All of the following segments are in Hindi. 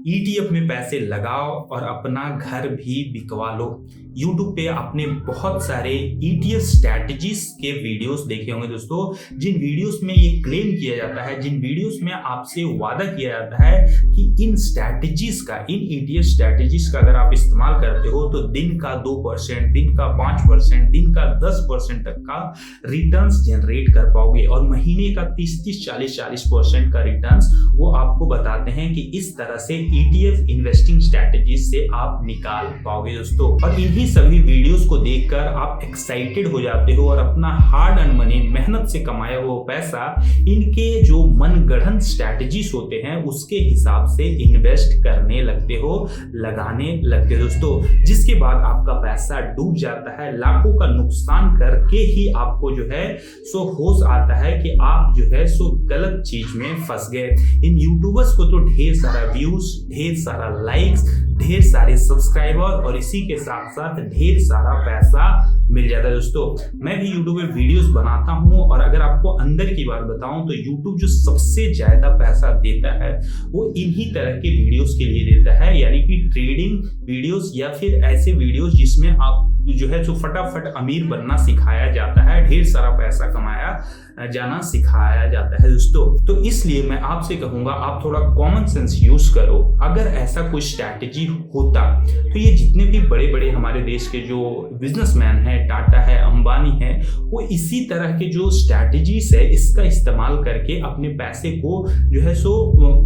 ईटीएफ में पैसे लगाओ और अपना घर भी बिकवा लो। यूट्यूब पे आपने बहुत सारे ईटीएफ स्ट्रैटेजीज के वीडियोस देखे होंगे दोस्तों, जिन वीडियोस में ये क्लेम किया जाता है, जिन वीडियोस में आपसे वादा किया जाता है कि इन स्ट्रैटेजीज का, इन ईटीएफ स्ट्रैटेजीज का अगर आप इस्तेमाल करते हो तो दिन का 2%, दिन का 5%, दिन का 10% तक का रिटर्न्स जनरेट कर पाओगे और महीने का 30-30, 40-40% का रिटर्न्स वो आपको बताते हैं कि इस तरह से ईटीएफ इन्वेस्टिंग स्ट्रैटेजीज से आप निकाल पाओगे दोस्तों। और इन्हीं सभी वीडियोस को देखकर आप एक्साइटेड हो जाते हो और अपना हार्ड अर्न मनी, मेहनत से कमाया हुआ पैसा इनके जो मनगढ़ंत स्ट्रैटेजीज होते हैं उसके हिसाब से इन्वेस्ट करने लगते हो, लगाने लगते हो दोस्तों, जिसके बाद आपका पैसा डूब जाता है। लाखों का नुकसान करके ही आपको जो है सो होश आता है कि आप जो है सो गलत चीज में फंस गए। इन यूट्यूबर्स को तो ढेर सारा व्यूज, ढेर सारा लाइक्स, ढेर सारे सब्सक्राइबर और इसी के साथ साथ ढेर सारा पैसा मिल जाता है दोस्तों। मैं भी यूट्यूब पे वीडियोस बनाता हूं और अगर आपको अंदर की बात बताऊं तो यूट्यूब जो सबसे ज्यादा पैसा देता है वो इन्हीं तरह के वीडियोस के लिए देता है, यानी कि ट्रेडिंग वीडियोस या फिर ऐसे वीडियोस जिसमें आप जो है जो फटाफट अमीर बनना सिखाया जाता है, ढेर सारा पैसा कमाया जाना सिखाया जाता है दोस्तों। तो इसलिए मैं आपसे कहूंगा आप थोड़ा कॉमन सेंस यूज करो। अगर ऐसा कोई स्ट्रैटेजी होता तो ये जितने भी बड़े बड़े हमारे देश के जो बिजनेसमैन हैं, टाटा है, अंबानी है, वो इसी तरह के जो स्ट्रैटेजीज है इसका इस्तेमाल करके अपने पैसे को जो है सो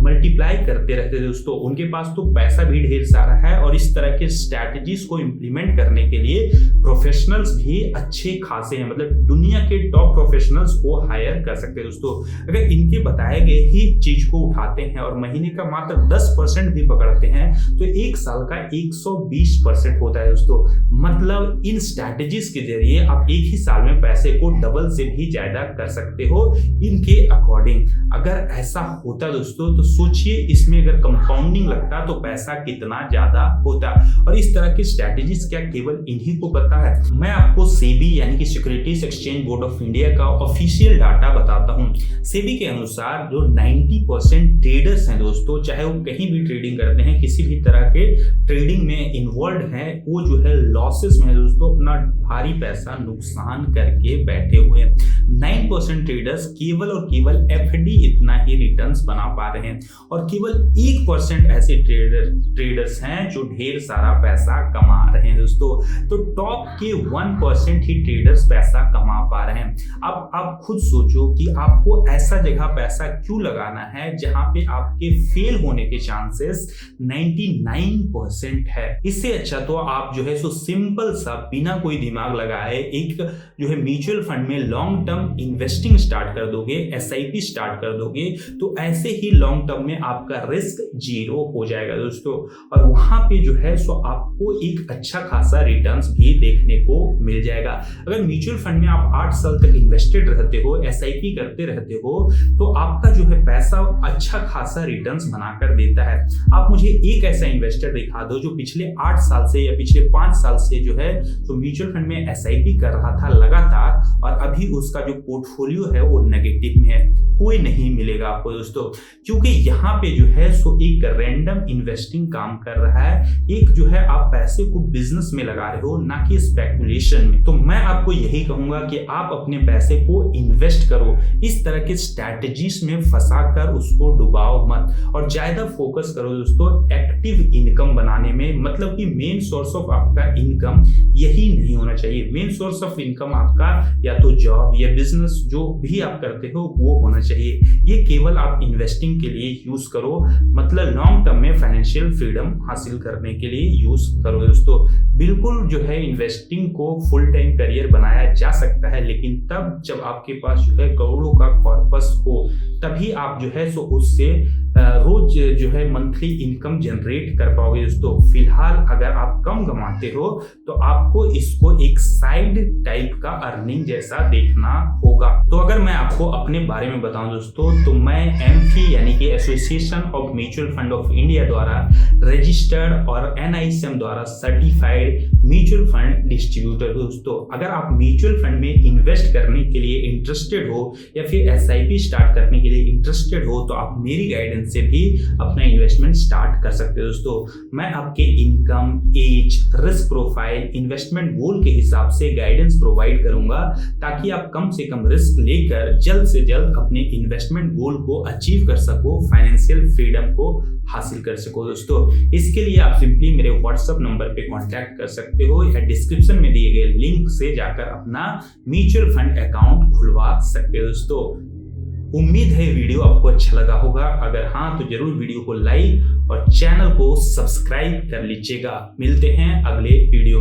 मल्टीप्लाई करते रहते दोस्तों। उनके पास तो पैसा भी ढेर सारा है और इस तरह के स्ट्रैटेजीज को इम्प्लीमेंट करने के लिए प्रोफेशनल्स भी अच्छे खासे हैं, मतलब दुनिया के टॉप प्रोफेशनल्स को हायर कर सकते हैं दोस्तों। अगर इनके बताए गए ही चीज को उठाते हैं और महीने का मात्र 10% भी पकड़ते हैं तो एक साल का 120% होता है दोस्तों। मतलब इन स्ट्रैटेजीज के जरिए आप एक ही साल में पैसे को डबल से भी ज्यादा कर सकते हो इनके अकॉर्डिंग। अगर ऐसा होता दोस्तों तो सोचिए इसमें अगर कंपाउंडिंग लगता तो पैसा कितना ज्यादा होता। और इस तरह की स्ट्रैटेजीज क्या केवल इन्हीं को पता है? मैं आपको सेबी यानी कि securities exchange board of India का ऑफिशियल डाटा बताता हूं। सेबी के अनुसार जो 90% ट्रेडर्स हैं दोस्तों, चाहे वो कहीं भी ट्रेडिंग करते हैं, किसी भी तरह के ट्रेडिंग में इन्वॉल्व हैं, वो जो है लॉसेस में दोस्तों अपना भारी पैसा नुकसान करके बैठे हुए हैं। 9% ट्रेडर्स केवल और केवल एफडी इतना ही रिटर्न्स बना पा रहे हैं और केवल 1% ऐसे ट्रेडर्स हैं जो ढेर सारा पैसा कमा रहे हैं दोस्तों। तो टॉप के 1% ही ट्रेडर्स पैसा कमा पा रहे हैं। अब आप खुद सोचो कि आपको ऐसा जगह पैसा क्यों लगाना है जहां पे आपके फेल होने के चांसेस 99% है। इससे अच्छा तो आप जो है सो सिंपल सा बिना कोई दिमाग लगाए एक जो है म्यूचुअल फंड में लॉन्ग टर्म इन्वेस्टिंग स्टार्ट कर दोगे, एसआईपी स्टार्ट कर दोगे, तो ऐसे ही लॉन्ग टर्म में आपका रिस्क 0 हो जाएगा दोस्तों। और वहां पे जो है सो आपको एक अच्छा खासा रिटर्न्स भी देखने को मिल जाएगा। अगर म्यूचुअल फंड में आप 8 साल तक इन्वेस्टेड रहते हो, एसआईपी करते रहते हो, तो आपका जो है पैसा अच्छा खासा रिटर्न्स बनाकर देता है। आप मुझे एक ऐसा इन्वेस्टर दिखा दो जो पिछले 8 साल से या पिछले 5 साल से जो है तो म्यूचुअल फंड में एसआईपी कर रहा था लगातार और अभी उसका जो पोर्टफोलियो है वो नेगेटिव में है। कोई नहीं मिलेगा आपको दोस्तों, क्योंकि यहाँ पे जो है सो एक रैंडम इन्वेस्टिंग काम कर रहा है। एक जो है आप पैसे को बिजनेस में लगा रहे हो, ना कि स्पेकुलेशन में। तो मैं आपको यही कहूंगा कि आप अपने पैसे को इन्वेस्ट करो, इस तरह के स्ट्रैटेजीज में फंसा कर उसको डुबाओ मत और ज्यादा फोकस करो दोस्तों एक्टिव इनकम बनाने में। मतलब कि मेन सोर्स ऑफ आपका इनकम यही नहीं होना चाहिए। मेन सोर्स ऑफ इनकम आपका या तो जॉब या बिजनेस जो भी आप करते हो वो होना चाहिए। ये केवल आप इन्वेस्टिंग के लिए यूज करो, मतलब लॉन्ग टर्म में फाइनेंशियल फ्रीडम हासिल करने के लिए यूज करो दोस्तों। बिल्कुल जो है इन्वेस्टिंग को फुल टाइम करियर बनाया जा सकता है, लेकिन तब जब आपके पास जो है करोड़ों का कॉर्पस हो, तभी आप जो है सो उससे रोज जो है मंथली इनकम जनरेट कर पाओगे दोस्तों। फिलहाल अगर आप कम कमाते हो तो आपको इसको एक साइड टाइप का अर्निंग जैसा देखना होगा। तो अगर मैं आपको अपने बारे में बताऊं दोस्तों, तो मैं एमफी यानी कि association of mutual fund of India द्वारा रजिस्टर्ड और एनआईसीएम द्वारा सर्टिफाइड म्यूचुअल फंड डिस्ट्रीब्यूटर दोस्तों। अगर आप म्यूचुअल फंड में इन्वेस्ट करने के लिए इंटरेस्टेड हो या फिर एसआईपी स्टार्ट करने के लिए इंटरेस्टेड हो तो आप मेरी गाइडेंस से भी अपना इन्वेस्टमेंट स्टार्ट कर सकते हो दोस्तों। मैं आपके income, age, risk profile, investment goal के हिसाब से गाइडेंस प्रोवाइड करूंगा ताकि आप कम से कम रिस्क लेकर जल्द से जल्द अपने इन्वेस्टमेंट गोल को अचीव कर सको, फाइनेंशियल फ्रीडम को हासिल कर सको दोस्तों। इसके लिए आप सिंपली मेरे व्हाट्सएप नंबर पे कांटेक्ट कर सकते हो या डिस्क्रिप्शन में दिए गए लिंक से जाकर अपना म्यूचुअल फंड अकाउंट खुलवा सकते हो दोस्तों। उम्मीद है वीडियो आपको अच्छा लगा होगा। अगर हाँ तो जरूर वीडियो को लाइक और चैनल को सब्सक्राइब कर लीजिएगा। मिलते हैं अगले वीडियो में।